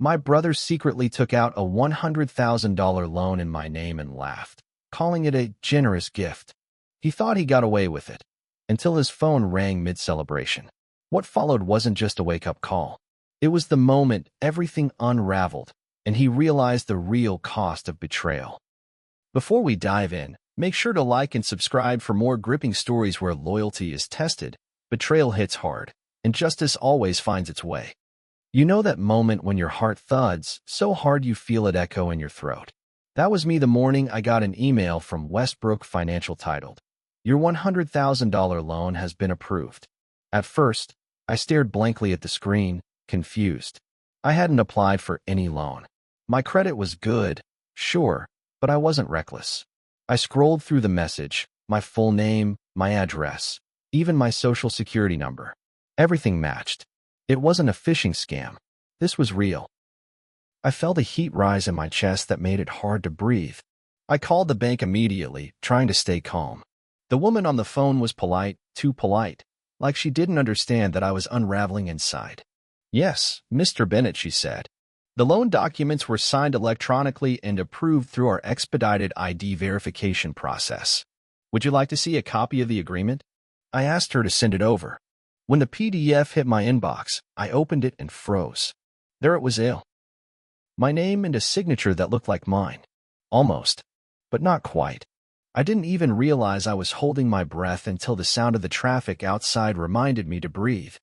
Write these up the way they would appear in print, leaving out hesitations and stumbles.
My brother secretly took out a $100,000 loan in my name and laughed, calling it a generous gift. He thought he got away with it, until his phone rang mid-celebration. What followed wasn't just a wake-up call. It was the moment everything unraveled, and he realized the real cost of betrayal. Before we dive in, make sure to like and subscribe for more gripping stories where loyalty is tested, betrayal hits hard, and justice always finds its way. You know that moment when your heart thuds so hard you feel it echo in your throat? That was me the morning I got an email from Westbrook Financial titled, "Your $100,000 loan has been approved." At first, I stared blankly at the screen, confused. I hadn't applied for any loan. My credit was good, sure, but I wasn't reckless. I scrolled through the message, my full name, my address, even my social security number. Everything matched. It wasn't a phishing scam. This was real. I felt a heat rise in my chest that made it hard to breathe. I called the bank immediately, trying to stay calm. The woman on the phone was polite, too polite, like she didn't understand that I was unraveling inside. "Yes, Mr. Bennett," she said. "The loan documents were signed electronically and approved through our expedited ID verification process. Would you like to see a copy of the agreement?" I asked her to send it over. When the PDF hit my inbox, I opened it and froze. There it was, my name and a signature that looked like mine. Almost, but not quite. I didn't even realize I was holding my breath until the sound of the traffic outside reminded me to breathe.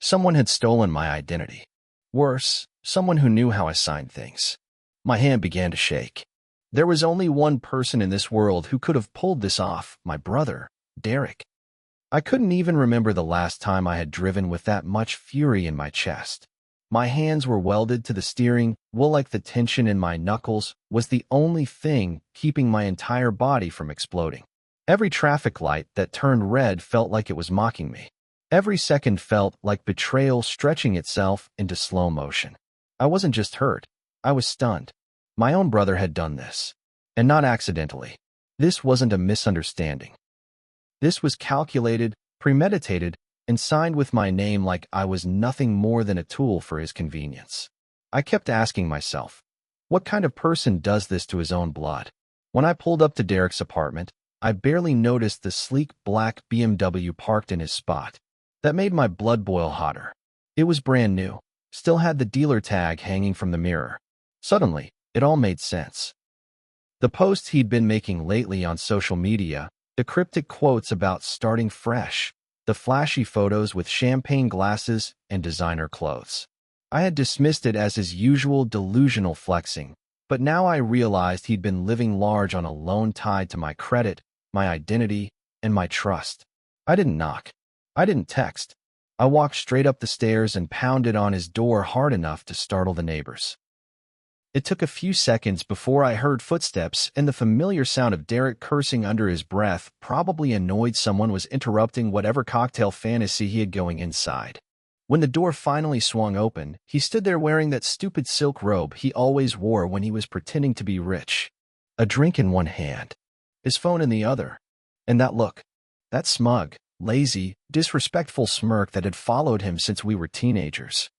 Someone had stolen my identity. Worse, someone who knew how I signed things. My hand began to shake. There was only one person in this world who could have pulled this off, my brother, Derek. I couldn't even remember the last time I had driven with that much fury in my chest. My hands were welded to the steering wheel like the tension in my knuckles was the only thing keeping my entire body from exploding. Every traffic light that turned red felt like it was mocking me. Every second felt like betrayal stretching itself into slow motion. I wasn't just hurt. I was stunned. My own brother had done this. And not accidentally. This wasn't a misunderstanding. This was calculated, premeditated, and signed with my name like I was nothing more than a tool for his convenience. I kept asking myself, what kind of person does this to his own blood? When I pulled up to Derek's apartment, I barely noticed the sleek black BMW parked in his spot. That made my blood boil hotter. It was brand new, still had the dealer tag hanging from the mirror. Suddenly, it all made sense. The posts he'd been making lately on social media, the cryptic quotes about starting fresh, the flashy photos with champagne glasses and designer clothes. I had dismissed it as his usual delusional flexing, but now I realized he'd been living large on a loan tied to my credit, my identity, and my trust. I didn't knock. I didn't text. I walked straight up the stairs and pounded on his door hard enough to startle the neighbors. It took a few seconds before I heard footsteps, and the familiar sound of Derek cursing under his breath probably annoyed someone was interrupting whatever cocktail fantasy he had going inside. When the door finally swung open, he stood there wearing that stupid silk robe he always wore when he was pretending to be rich. A drink in one hand, his phone in the other, and that look, that smug, lazy, disrespectful smirk that had followed him since we were teenagers.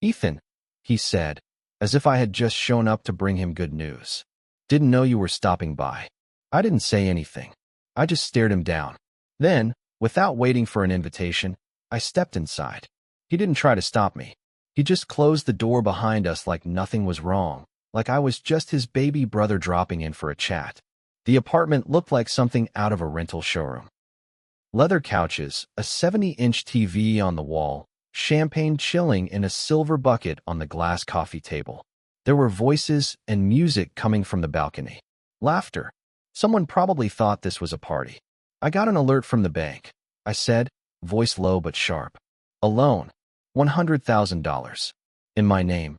"Ethan," he said, as if I had just shown up to bring him good news. "Didn't know you were stopping by." I didn't say anything. I just stared him down. Then, without waiting for an invitation, I stepped inside. He didn't try to stop me. He just closed the door behind us like nothing was wrong, like I was just his baby brother dropping in for a chat. The apartment looked like something out of a rental showroom. Leather couches, a 70-inch TV on the wall, champagne chilling in a silver bucket on the glass coffee table. There were voices and music coming from the balcony. Laughter. Someone probably thought this was a party. "I got an alert from the bank," I said, voice low but sharp. "A loan. $100,000. In my name."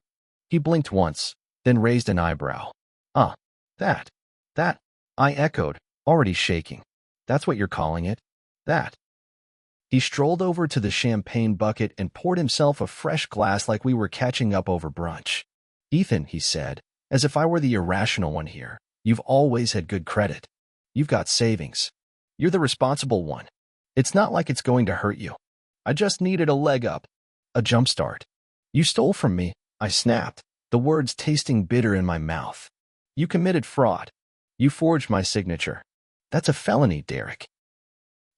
He blinked once, then raised an eyebrow. That. I echoed, already shaking. "That's what you're calling it? That?" He strolled over to the champagne bucket and poured himself a fresh glass like we were catching up over brunch. "Ethan," he said, as if I were the irrational one here, "you've always had good credit. You've got savings. You're the responsible one. It's not like it's going to hurt you. I just needed a leg up. A jump start." "You stole from me," I snapped. the words tasting bitter in my mouth. You committed fraud. You forged my signature. That's a felony, Derek.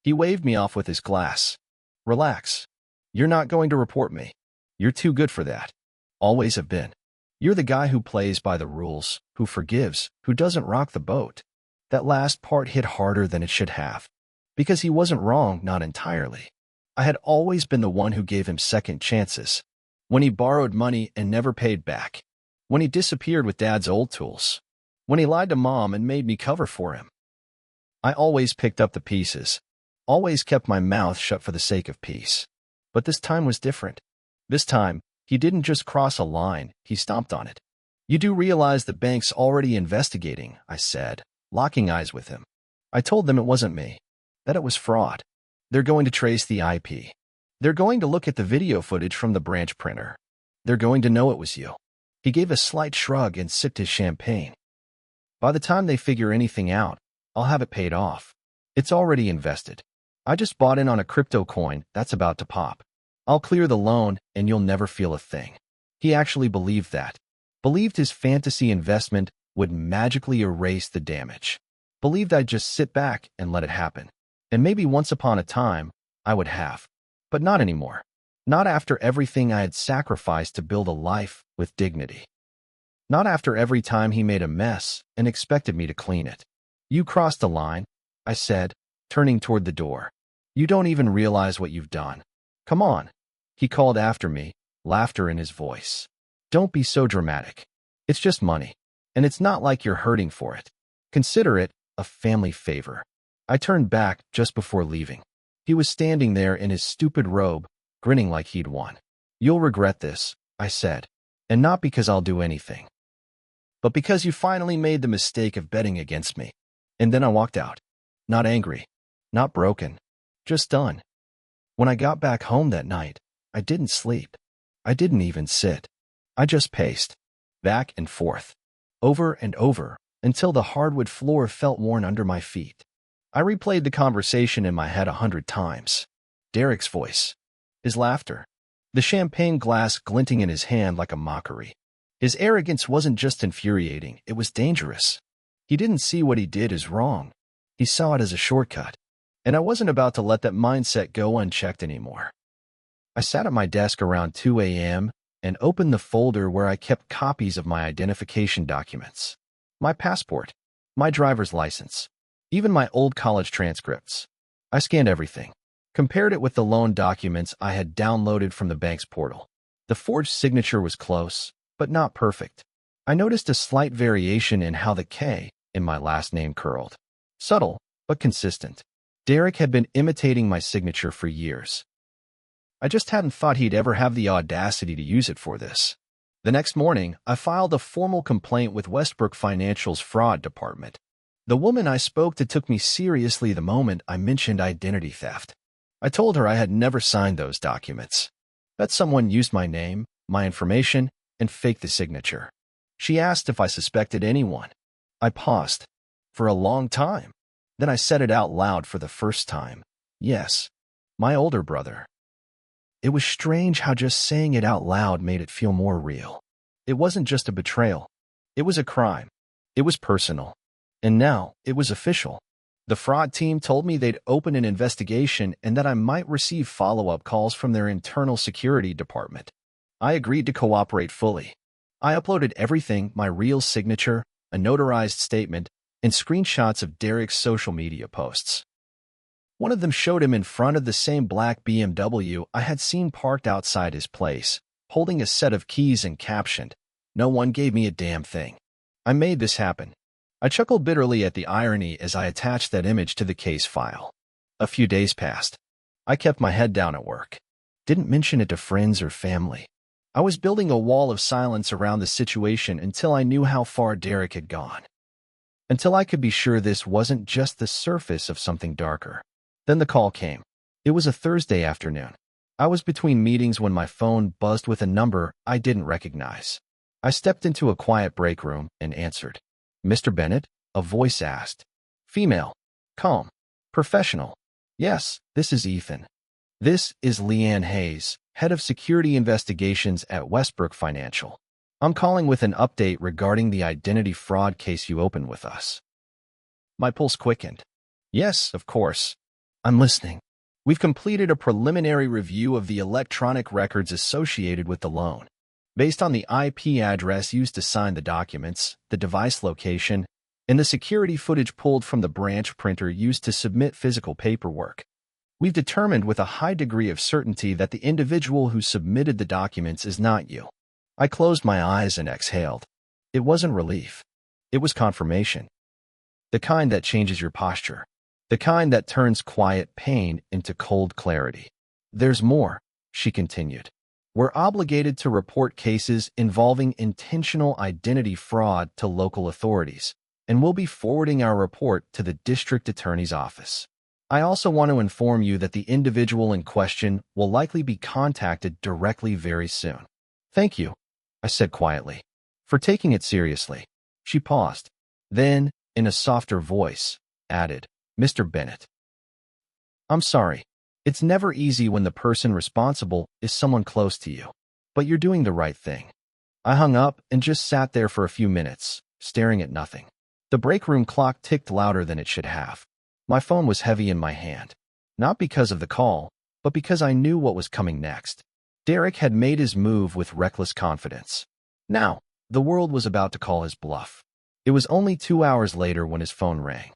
He waved me off with his glass. Relax. You're not going to report me. You're too good for that. Always have been. You're the guy who plays by the rules, who forgives, who doesn't rock the boat. That last part hit harder than it should have. Because he wasn't wrong, not entirely. I had always been the one who gave him second chances. When he borrowed money and never paid back. When he disappeared with Dad's old tools. When he lied to Mom and made me cover for him. I always picked up the pieces. Always kept my mouth shut for the sake of peace. But this time was different. This time, he didn't just cross a line, he stomped on it. You do realize the bank's already investigating, I said, locking eyes with him. I told them it wasn't me, that it was fraud. They're going to trace the IP. They're going to look at the video footage from the branch printer. They're going to know it was you. He gave a slight shrug and sipped his champagne. By the time they figure anything out, I'll have it paid off. It's already invested. I just bought in on a crypto coin that's about to pop. I'll clear the loan and you'll never feel a thing. He actually believed that. Believed his fantasy investment would magically erase the damage. Believed I'd just sit back and let it happen. And maybe once upon a time, I would have. But not anymore. Not after everything I had sacrificed to build a life with dignity. Not after every time he made a mess and expected me to clean it. You crossed the line, I said, turning toward the door. You don't even realize what you've done. Come on. He called after me, laughter in his voice. Don't be so dramatic. It's just money. And it's not like you're hurting for it. Consider it a family favor. I turned back just before leaving. He was standing there in his stupid robe, grinning like he'd won. You'll regret this, I said. And not because I'll do anything. But because you finally made the mistake of betting against me. And then I walked out. Not angry. Not broken. Just done. When I got back home that night, I didn't sleep. I didn't even sit. I just paced. Back and forth. Over and over, until the hardwood floor felt worn under my feet. I replayed the conversation in my head 100 times. Derek's voice. His laughter. The champagne glass glinting in his hand like a mockery. His arrogance wasn't just infuriating, it was dangerous. He didn't see what he did as wrong. He saw it as a shortcut. And I wasn't about to let that mindset go unchecked anymore. I sat at my desk around 2 a.m. and opened the folder where I kept copies of my identification documents. My passport, my driver's license, even my old college transcripts. I scanned everything, compared it with the loan documents I had downloaded from the bank's portal. The forged signature was close, but not perfect. I noticed a slight variation in how the K in my last name curled. Subtle, but consistent. Derek had been imitating my signature for years. I just hadn't thought he'd ever have the audacity to use it for this. The next morning, I filed a formal complaint with Westbrook Financial's fraud department. The woman I spoke to took me seriously the moment I mentioned identity theft. I told her I had never signed those documents. That someone used my name, my information, and faked the signature. She asked if I suspected anyone. I paused. For a long time. Then I said it out loud for the first time. Yes, my older brother. It was strange how just saying it out loud made it feel more real. It wasn't just a betrayal. It was a crime. It was personal. And now, it was official. The fraud team told me they'd open an investigation and that I might receive follow-up calls from their internal security department. I agreed to cooperate fully. I uploaded everything, my real signature, a notarized statement, and screenshots of Derek's social media posts. One of them showed him in front of the same black BMW I had seen parked outside his place, holding a set of keys and captioned, "No one gave me a damn thing. I made this happen." I chuckled bitterly at the irony as I attached that image to the case file. A few days passed. I kept my head down at work. Didn't mention it to friends or family. I was building a wall of silence around the situation until I knew how far Derek had gone. Until I could be sure this wasn't just the surface of something darker. Then the call came. It was a Thursday afternoon. I was between meetings when my phone buzzed with a number I didn't recognize. I stepped into a quiet break room and answered. "Mr. Bennett?" a voice asked. Female. Calm. Professional. "Yes, this is Ethan." "This is Leanne Hayes, head of security investigations at Westbrook Financial." I'm calling with an update regarding the identity fraud case you opened with us. My pulse quickened. Yes, of course. I'm listening. We've completed a preliminary review of the electronic records associated with the loan. Based on the IP address used to sign the documents, the device location, and the security footage pulled from the branch printer used to submit physical paperwork, we've determined with a high degree of certainty that the individual who submitted the documents is not you. I closed my eyes and exhaled. It wasn't relief. It was confirmation. The kind that changes your posture. The kind that turns quiet pain into cold clarity. There's more, she continued. We're obligated to report cases involving intentional identity fraud to local authorities, and we'll be forwarding our report to the district attorney's office. I also want to inform you that the individual in question will likely be contacted directly very soon. Thank you, I said quietly, for taking it seriously. She paused. Then, in a softer voice, added, Mr. Bennett. I'm sorry. It's never easy when the person responsible is someone close to you. But you're doing the right thing. I hung up and just sat there for a few minutes, staring at nothing. The break room clock ticked louder than it should have. My phone was heavy in my hand. Not because of the call, but because I knew what was coming next. Derek had made his move with reckless confidence. Now, the world was about to call his bluff. It was only 2 hours later when his phone rang.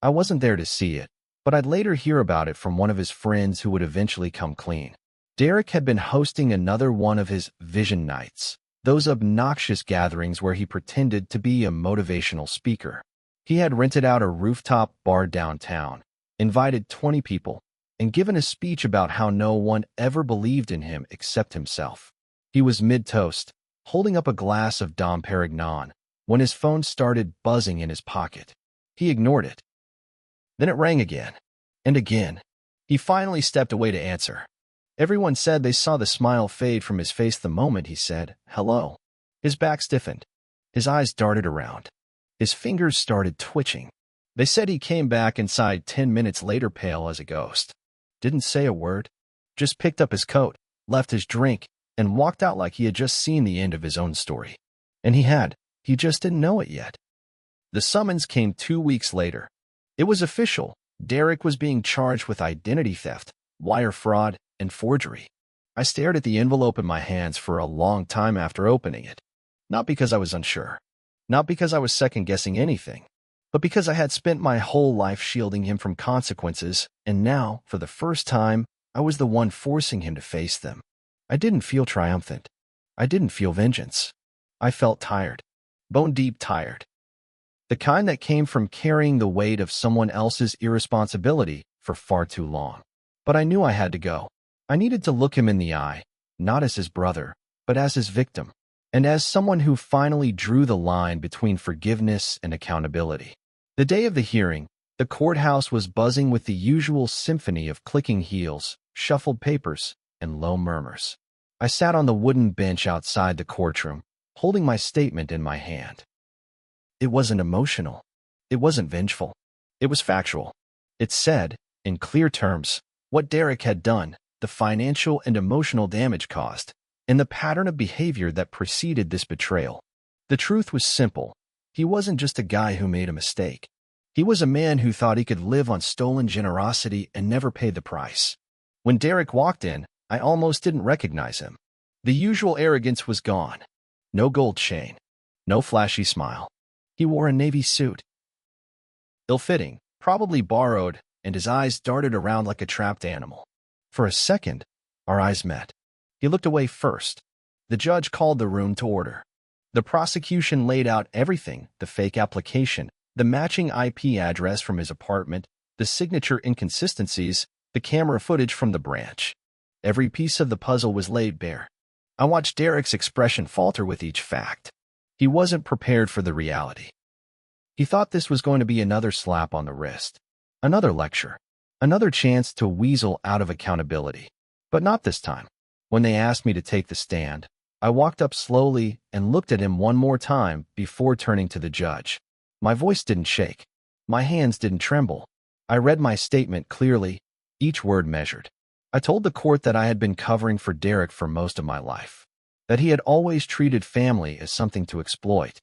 I wasn't there to see it, but I'd later hear about it from one of his friends who would eventually come clean. Derek had been hosting another one of his vision nights, those obnoxious gatherings where he pretended to be a motivational speaker. He had rented out a rooftop bar downtown, invited 20 people, and given a speech about how no one ever believed in him except himself. He was mid-toast, holding up a glass of Dom Perignon, when his phone started buzzing in his pocket. He ignored it. Then it rang again, and again. He finally stepped away to answer. Everyone said they saw the smile fade from his face the moment he said, hello. His back stiffened. His eyes darted around. His fingers started twitching. They said he came back inside 10 minutes later pale as a ghost. Didn't say a word. Just picked up his coat, left his drink, and walked out like he had just seen the end of his own story. And he had. He just didn't know it yet. The summons came 2 weeks later. It was official. Derek was being charged with identity theft, wire fraud, and forgery. I stared at the envelope in my hands for a long time after opening it. Not because I was unsure. Not because I was second-guessing anything. But because I had spent my whole life shielding him from consequences, and now, for the first time, I was the one forcing him to face them. I didn't feel triumphant. I didn't feel vengeance. I felt tired. Bone-deep tired. The kind that came from carrying the weight of someone else's irresponsibility for far too long. But I knew I had to go. I needed to look him in the eye, not as his brother, but as his victim, and as someone who finally drew the line between forgiveness and accountability. The day of the hearing, the courthouse was buzzing with the usual symphony of clicking heels, shuffled papers, and low murmurs. I sat on the wooden bench outside the courtroom, holding my statement in my hand. It wasn't emotional. It wasn't vengeful. It was factual. It said, in clear terms, what Derek had done, the financial and emotional damage caused, and the pattern of behavior that preceded this betrayal. The truth was simple. He wasn't just a guy who made a mistake. He was a man who thought he could live on stolen generosity and never pay the price. When Derek walked in, I almost didn't recognize him. The usual arrogance was gone. No gold chain. No flashy smile. He wore a navy suit. Ill-fitting, probably borrowed, and his eyes darted around like a trapped animal. For a second, our eyes met. He looked away first. The judge called the room to order. The prosecution laid out everything, the fake application, the matching IP address from his apartment, the signature inconsistencies, the camera footage from the branch. Every piece of the puzzle was laid bare. I watched Derek's expression falter with each fact. He wasn't prepared for the reality. He thought this was going to be another slap on the wrist, another lecture, another chance to weasel out of accountability. But not this time. When they asked me to take the stand, I walked up slowly and looked at him one more time before turning to the judge. My voice didn't shake. My hands didn't tremble. I read my statement clearly, each word measured. I told the court that I had been covering for Derek for most of my life. that he had always treated family as something to exploit,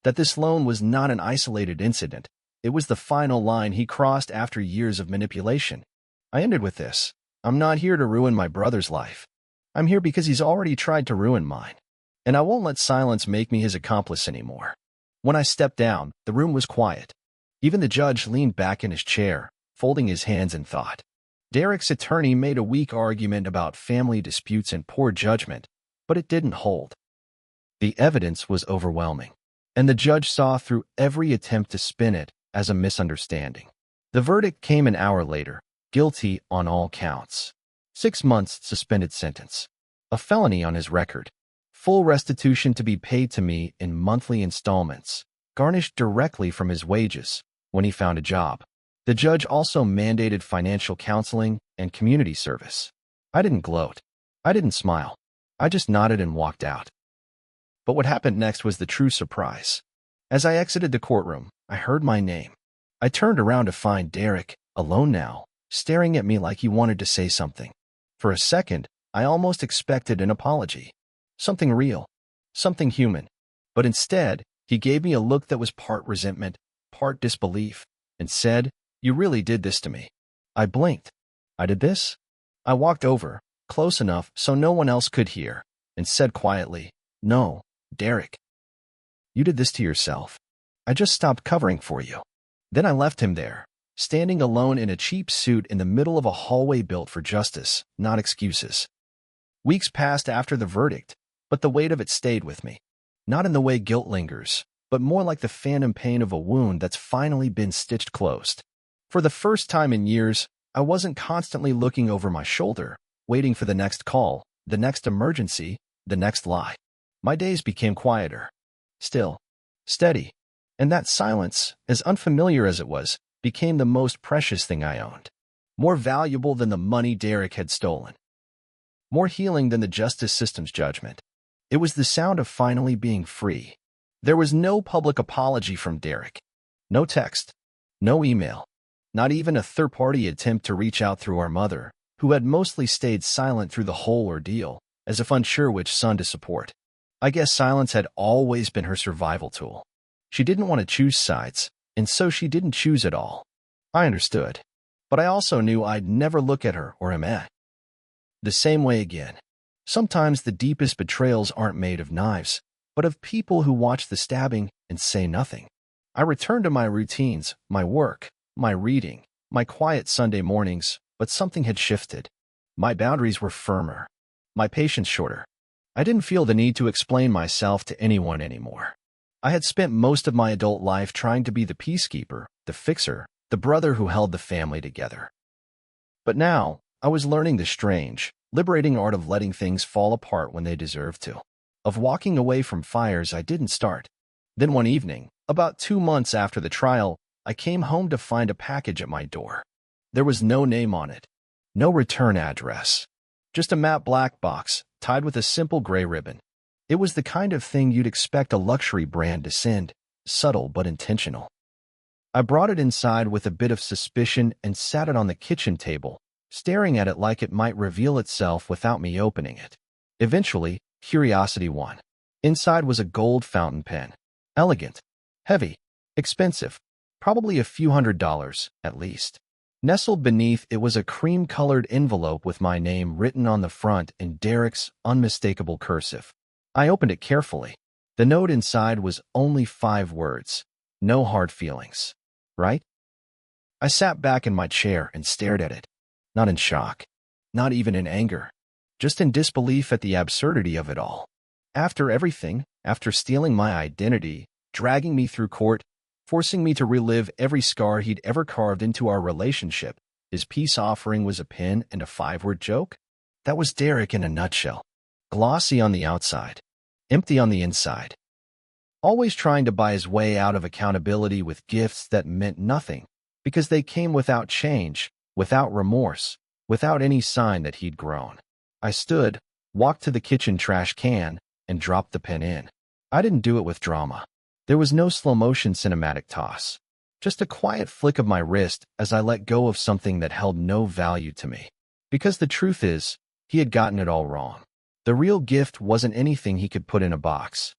that this loan was not an isolated incident. It was the final line he crossed after years of manipulation. I ended with this: I'm not here to ruin my brother's life. I'm here because he's already tried to ruin mine, and I won't let silence make me his accomplice anymore. When I stepped down, the room was quiet. Even the judge leaned back in his chair, folding his hands in thought. Derek's attorney made a weak argument about family disputes and poor judgment, but it didn't hold. The evidence was overwhelming, and the judge saw through every attempt to spin it as a misunderstanding. The verdict came an hour later: guilty on all counts. 6 months suspended sentence. A felony on his record. Full restitution to be paid to me in monthly installments, garnished directly from his wages when he found a job. The judge also mandated financial counseling and community service. I didn't gloat. I didn't smile. I just nodded and walked out. But what happened next was the true surprise. As I exited the courtroom, I heard my name. I turned around to find Derek, alone now, staring at me like he wanted to say something. For a second, I almost expected an apology. Something real. Something human. But instead, he gave me a look that was part resentment, part disbelief, and said, "You really did this to me." I blinked. I did this? I walked over, close enough so no one else could hear, and said quietly, "No, Derek. You did this to yourself. I just stopped covering for you." Then I left him there, standing alone in a cheap suit in the middle of a hallway built for justice, not excuses. Weeks passed after the verdict, but the weight of it stayed with me. Not in the way guilt lingers, but more like the phantom pain of a wound that's finally been stitched closed. For the first time in years, I wasn't constantly looking over my shoulder, waiting for the next call, the next emergency, the next lie. My days became quieter. Still. Steady. And that silence, as unfamiliar as it was, became the most precious thing I owned. More valuable than the money Derek had stolen. More healing than the justice system's judgment. It was the sound of finally being free. There was no public apology from Derek. No text. No email. Not even a third-party attempt to reach out through our mother, who had mostly stayed silent through the whole ordeal, as if unsure which son to support. I guess silence had always been her survival tool. She didn't want to choose sides, and so she didn't choose at all. I understood. But I also knew I'd never look at her or him the same way again. Sometimes the deepest betrayals aren't made of knives, but of people who watch the stabbing and say nothing. I returned to my routines, my work, my reading, my quiet Sunday mornings, but something had shifted. My boundaries were firmer. My patience shorter. I didn't feel the need to explain myself to anyone anymore. I had spent most of my adult life trying to be the peacekeeper, the fixer, the brother who held the family together. But now, I was learning the strange, liberating art of letting things fall apart when they deserve to. Of walking away from fires I didn't start. Then one evening, about 2 months after the trial, I came home to find a package at my door. There was no name on it. No return address. Just a matte black box, tied with a simple gray ribbon. It was the kind of thing you'd expect a luxury brand to send, subtle but intentional. I brought it inside with a bit of suspicion and sat it on the kitchen table, staring at it like it might reveal itself without me opening it. Eventually, curiosity won. Inside was a gold fountain pen. Elegant. Heavy. Expensive. Probably a few $100s, at least. Nestled beneath it was a cream-colored envelope with my name written on the front in Derek's unmistakable cursive. I opened it carefully. The note inside was only 5 words. No hard feelings. Right? I sat back in my chair and stared at it. Not in shock. Not even in anger. Just in disbelief at the absurdity of it all. After everything, after stealing my identity, dragging me through court, forcing me to relive every scar he'd ever carved into our relationship, his peace offering was a pen and a 5-word joke? That was Derek in a nutshell. Glossy on the outside. Empty on the inside. Always trying to buy his way out of accountability with gifts that meant nothing, because they came without change, without remorse, without any sign that he'd grown. I stood, walked to the kitchen trash can, and dropped the pen in. I didn't do it with drama. There was no slow-motion cinematic toss. Just a quiet flick of my wrist as I let go of something that held no value to me. Because the truth is, he had gotten it all wrong. The real gift wasn't anything he could put in a box.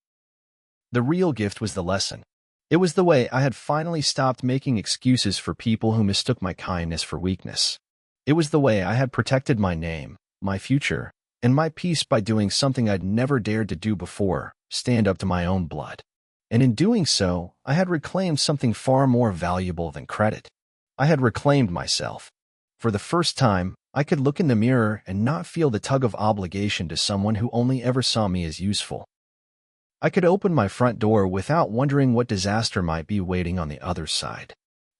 The real gift was the lesson. It was the way I had finally stopped making excuses for people who mistook my kindness for weakness. It was the way I had protected my name, my future, and my peace by doing something I'd never dared to do before, stand up to my own blood. And in doing so, I had reclaimed something far more valuable than credit. I had reclaimed myself. For the first time, I could look in the mirror and not feel the tug of obligation to someone who only ever saw me as useful. I could open my front door without wondering what disaster might be waiting on the other side.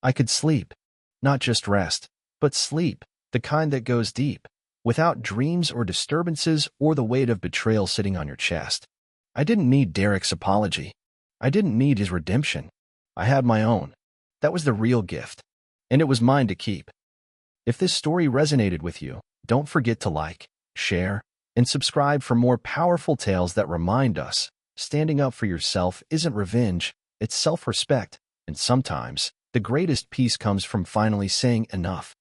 I could sleep. Not just rest, but sleep, the kind that goes deep, without dreams or disturbances or the weight of betrayal sitting on your chest. I didn't need Derek's apology. I didn't need his redemption. I had my own. That was the real gift, and it was mine to keep. If this story resonated with you, don't forget to like, share, and subscribe for more powerful tales that remind us standing up for yourself isn't revenge, it's self-respect, and sometimes the greatest peace comes from finally saying enough.